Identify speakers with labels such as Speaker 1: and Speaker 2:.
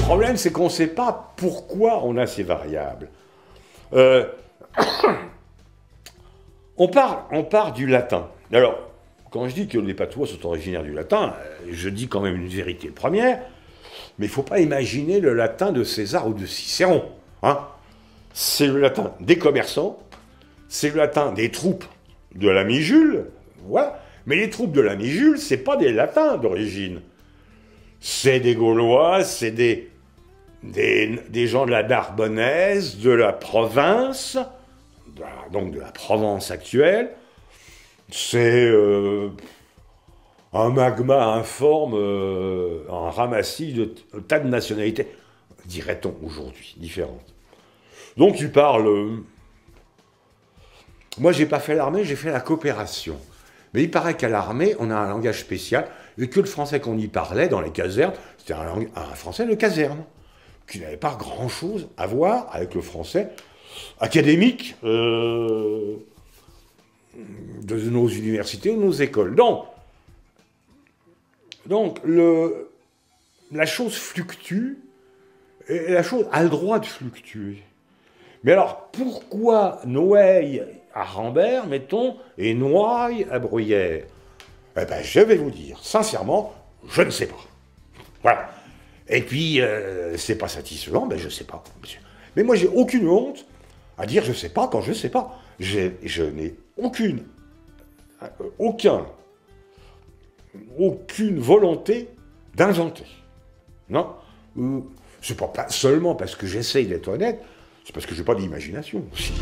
Speaker 1: problème, c'est qu'on ne sait pas pourquoi on a ces variables. On part du latin. Alors, quand je dis que les patois sont originaires du latin, je dis quand même une vérité première, mais il ne faut pas imaginer le latin de César ou de Cicéron. Hein. C'est le latin des commerçants, c'est le latin des troupes de l'ami Jules, voilà. Mais les troupes de l'ami Jules, ce n'est pas des latins d'origine. C'est des Gaulois, c'est des gens de la Narbonnaise, de la province, donc de la Provence actuelle. C'est un magma informe, un ramassis de tas de nationalités, dirait-on aujourd'hui, différentes. Donc tu parles... Moi, j'ai pas fait l'armée, j'ai fait la coopération. Mais il paraît qu'à l'armée, on a un langage spécial, et que le français qu'on y parlait dans les casernes, c'était un français de caserne, qui n'avait pas grand-chose à voir avec le français académique de nos universités ou de nos écoles. Donc la chose fluctue, et la chose a le droit de fluctuer. Mais alors, pourquoi Noailles à Rambert, mettons, et Noailles à Bruyères? Eh bien, je vais vous dire, sincèrement, je ne sais pas. Voilà. Et puis, c'est pas satisfaisant, ben je ne sais pas, monsieur. Mais moi, j'ai aucune honte à dire je ne sais pas quand je ne sais pas. Je n'ai aucune volonté d'inventer. Non. C'est pas seulement parce que j'essaye d'être honnête, c'est parce que je n'ai pas d'imagination aussi.